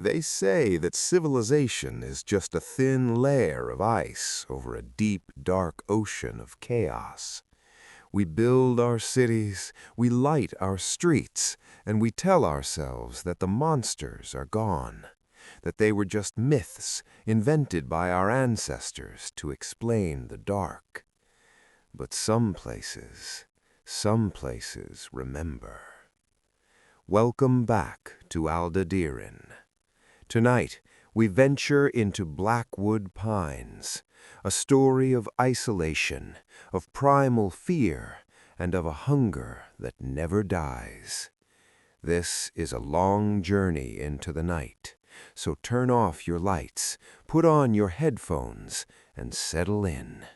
They say that civilization is just a thin layer of ice over a deep, dark ocean of chaos. We build our cities, we light our streets, and we tell ourselves that the monsters are gone, that they were just myths invented by our ancestors to explain the dark. But some places remember. Welcome back to Aldadirin. Tonight, we venture into Blackwood Pines, a story of isolation, of primal fear, and of a hunger that never dies. This is a long journey into the night, so turn off your lights, put on your headphones, and settle in.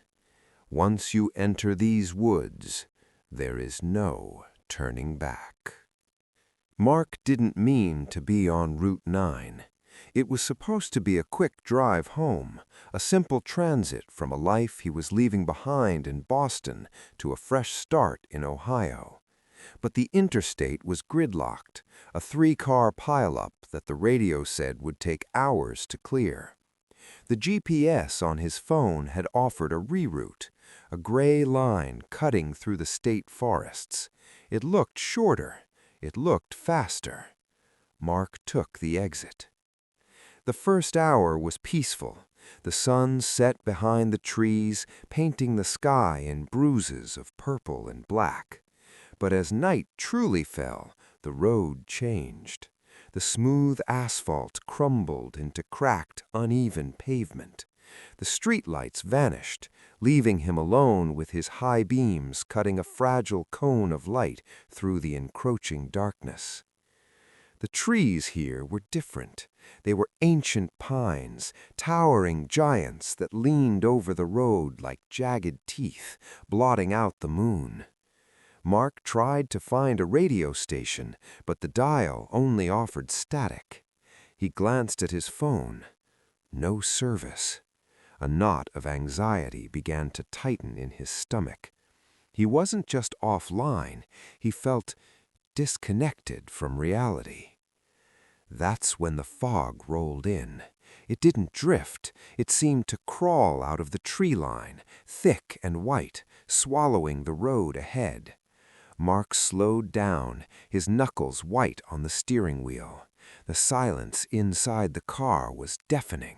Once you enter these woods, there is no turning back. Mark didn't mean to be on Route 9. It was supposed to be a quick drive home, a simple transit from a life he was leaving behind in Boston to a fresh start in Ohio. But the interstate was gridlocked, a 3-car pileup that the radio said would take hours to clear. The GPS on his phone had offered a reroute, a gray line cutting through the state forests. It looked shorter. It looked faster. Mark took the exit. The first hour was peaceful. The sun set behind the trees, painting the sky in bruises of purple and black. But as night truly fell, the road changed. The smooth asphalt crumbled into cracked, uneven pavement. The streetlights vanished, leaving him alone with his high beams cutting a fragile cone of light through the encroaching darkness. The trees here were different. They were ancient pines, towering giants that leaned over the road like jagged teeth, blotting out the moon. Mark tried to find a radio station, but the dial only offered static. He glanced at his phone. No service. A knot of anxiety began to tighten in his stomach. He wasn't just offline, he felt disconnected from reality. That's when the fog rolled in. It didn't drift, it seemed to crawl out of the tree line, thick and white, swallowing the road ahead. Mark slowed down, his knuckles white on the steering wheel. The silence inside the car was deafening.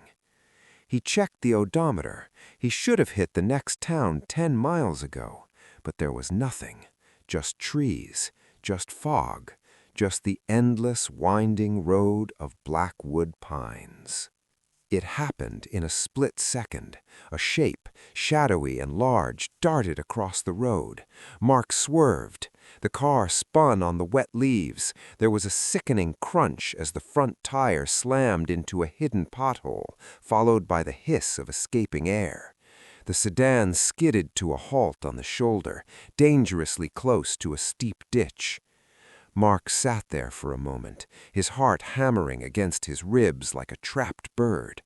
He checked the odometer. He should have hit the next town 10 miles ago, but there was nothing. Just trees, just fog, just the endless winding road of Blackwood Pines. It happened in a split second. A shape, shadowy and large, darted across the road. Mark swerved. The car spun on the wet leaves. There was a sickening crunch as the front tire slammed into a hidden pothole, followed by the hiss of escaping air. The sedan skidded to a halt on the shoulder, dangerously close to a steep ditch. Mark sat there for a moment, his heart hammering against his ribs like a trapped bird.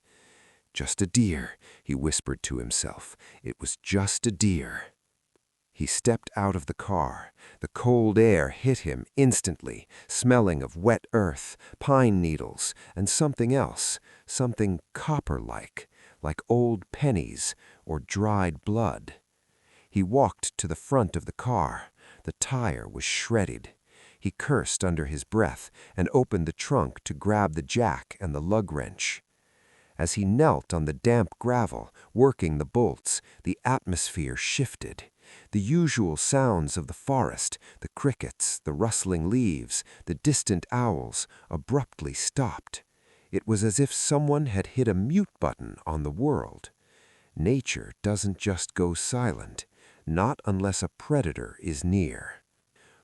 Just a deer, he whispered to himself. It was just a deer. He stepped out of the car. The cold air hit him instantly, smelling of wet earth, pine needles, and something else, something copper-like, like old pennies or dried blood. He walked to the front of the car. The tire was shredded. He cursed under his breath and opened the trunk to grab the jack and the lug wrench. As he knelt on the damp gravel, working the bolts, the atmosphere shifted. The usual sounds of the forest, the crickets, the rustling leaves, the distant owls, abruptly stopped. It was as if someone had hit a mute button on the world. Nature doesn't just go silent, not unless a predator is near.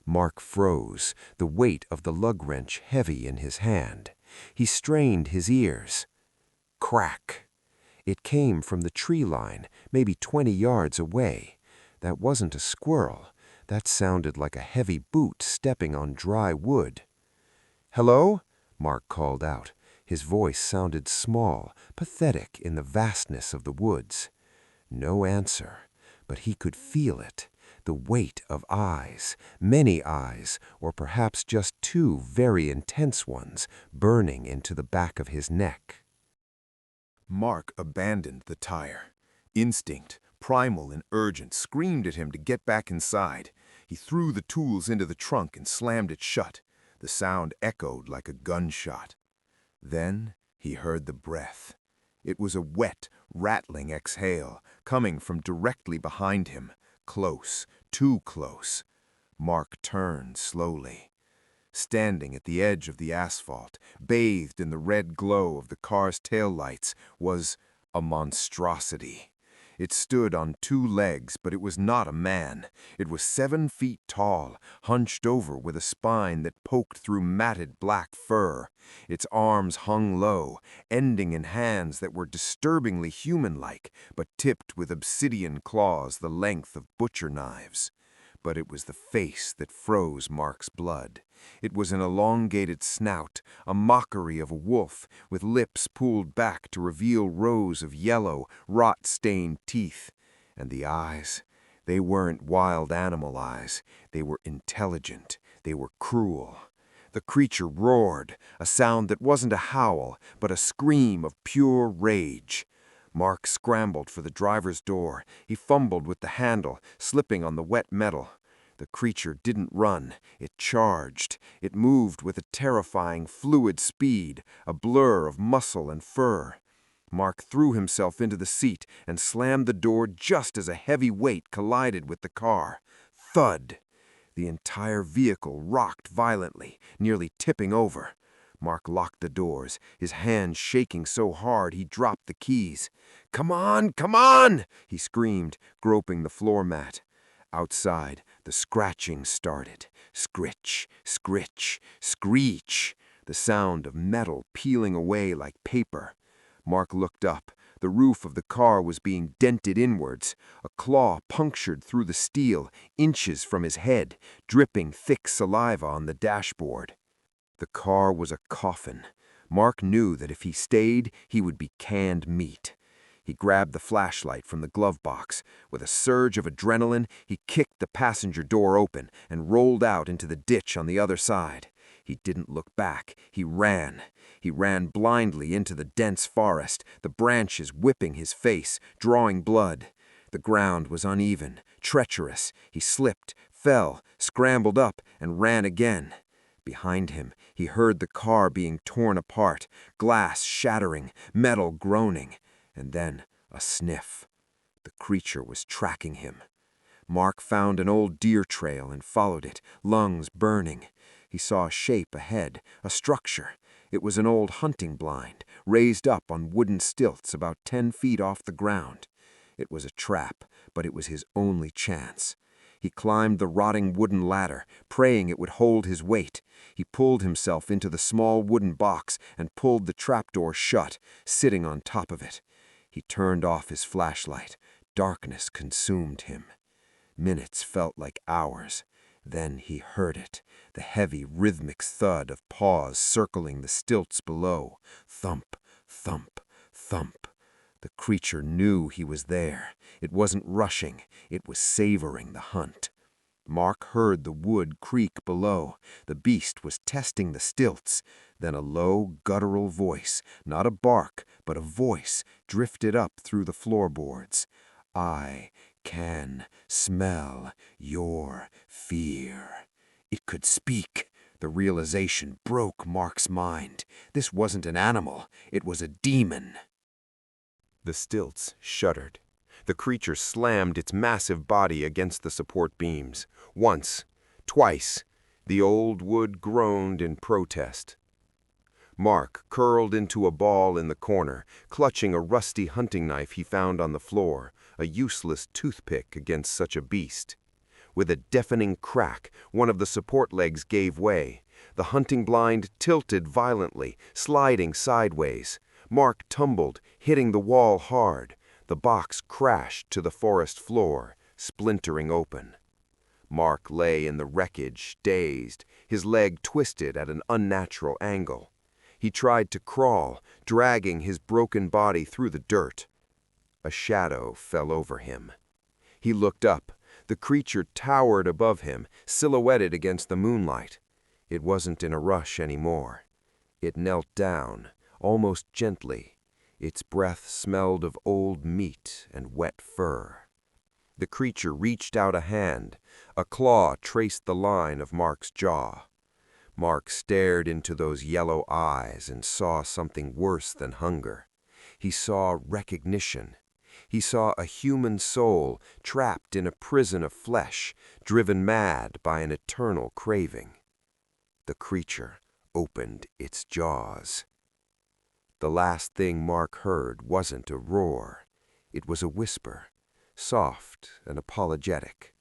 Mark froze, the weight of the lug wrench heavy in his hand. He strained his ears. Crack! It came from the tree line, maybe 20 yards away. That wasn't a squirrel. That sounded like a heavy boot stepping on dry wood. "Hello?" Mark called out. His voice sounded small, pathetic in the vastness of the woods. No answer, but he could feel it. The weight of eyes, many eyes, or perhaps just two very intense ones, burning into the back of his neck. Mark abandoned the tire. Instinct, primal and urgent, screamed at him to get back inside. He threw the tools into the trunk and slammed it shut. The sound echoed like a gunshot. Then he heard the breath. It was a wet, rattling exhale coming from directly behind him. Close, too close. Mark turned slowly. Standing at the edge of the asphalt, bathed in the red glow of the car's taillights, was a monstrosity. It stood on two legs, but it was not a man. It was 7 feet tall, hunched over with a spine that poked through matted black fur. Its arms hung low, ending in hands that were disturbingly human-like, but tipped with obsidian claws the length of butcher knives. But it was the face that froze Mark's blood. It was an elongated snout, a mockery of a wolf, with lips pulled back to reveal rows of yellow, rot-stained teeth. And the eyes, they weren't wild animal eyes. They were intelligent. They were cruel. The creature roared, a sound that wasn't a howl, but a scream of pure rage. Mark scrambled for the driver's door. He fumbled with the handle, slipping on the wet metal. The creature didn't run. It charged. It moved with a terrifying, fluid speed, a blur of muscle and fur. Mark threw himself into the seat and slammed the door just as a heavy weight collided with the car. Thud! The entire vehicle rocked violently, nearly tipping over. Mark locked the doors, his hands shaking so hard he dropped the keys. "Come on, come on!" he screamed, groping the floor mat. Outside, the scratching started. Scritch, scritch, screech. The sound of metal peeling away like paper. Mark looked up. The roof of the car was being dented inwards. A claw punctured through the steel, inches from his head, dripping thick saliva on the dashboard. The car was a coffin. Mark knew that if he stayed, he would be canned meat. He grabbed the flashlight from the glove box. With a surge of adrenaline, he kicked the passenger door open and rolled out into the ditch on the other side. He didn't look back. He ran. He ran blindly into the dense forest, the branches whipping his face, drawing blood. The ground was uneven, treacherous. He slipped, fell, scrambled up, and ran again. Behind him, he heard the car being torn apart, glass shattering, metal groaning, and then a sniff. The creature was tracking him. Mark found an old deer trail and followed it, lungs burning. He saw a shape ahead, a structure. It was an old hunting blind, raised up on wooden stilts about 10 feet off the ground. It was a trap, but it was his only chance. He climbed the rotting wooden ladder, praying it would hold his weight. He pulled himself into the small wooden box and pulled the trapdoor shut, sitting on top of it. He turned off his flashlight. Darkness consumed him. Minutes felt like hours. Then he heard it, the heavy, rhythmic thud of paws circling the stilts below. Thump, thump, thump. The creature knew he was there. It wasn't rushing. It was savoring the hunt. Mark heard the wood creak below. The beast was testing the stilts. Then a low, guttural voice, not a bark, but a voice, drifted up through the floorboards. "I can smell your fear." It could speak. The realization broke Mark's mind. This wasn't an animal. It was a demon. The stilts shuddered. The creature slammed its massive body against the support beams. Once, twice, the old wood groaned in protest. Mark curled into a ball in the corner, clutching a rusty hunting knife he found on the floor, a useless toothpick against such a beast. With a deafening crack, one of the support legs gave way. The hunting blind tilted violently, sliding sideways. Mark tumbled, hitting the wall hard. The box crashed to the forest floor, splintering open. Mark lay in the wreckage, dazed, his leg twisted at an unnatural angle. He tried to crawl, dragging his broken body through the dirt. A shadow fell over him. He looked up. The creature towered above him, silhouetted against the moonlight. It wasn't in a rush anymore. It knelt down, almost gently. Its breath smelled of old meat and wet fur. The creature reached out a hand. A claw traced the line of Mark's jaw. Mark stared into those yellow eyes and saw something worse than hunger. He saw recognition. He saw a human soul trapped in a prison of flesh, driven mad by an eternal craving. The creature opened its jaws. The last thing Mark heard wasn't a roar. It was a whisper, soft and apologetic.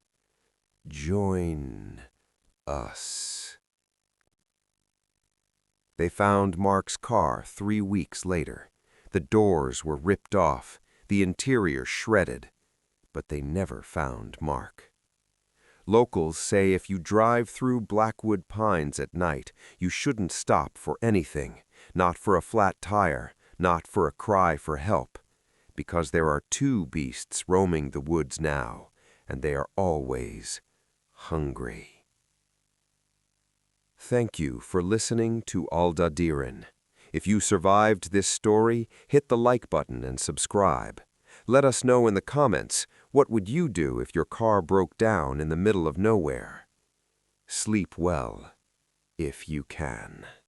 "Join us." They found Mark's car 3 weeks later. The doors were ripped off, the interior shredded, but they never found Mark. Locals say if you drive through Blackwood Pines at night, you shouldn't stop for anything, not for a flat tire, not for a cry for help, because there are 2 beasts roaming the woods now, and they are always hungry. Thank you for listening to Aldadirin. If you survived this story, hit the like button and subscribe. Let us know in the comments, what would you do if your car broke down in the middle of nowhere? Sleep well, if you can.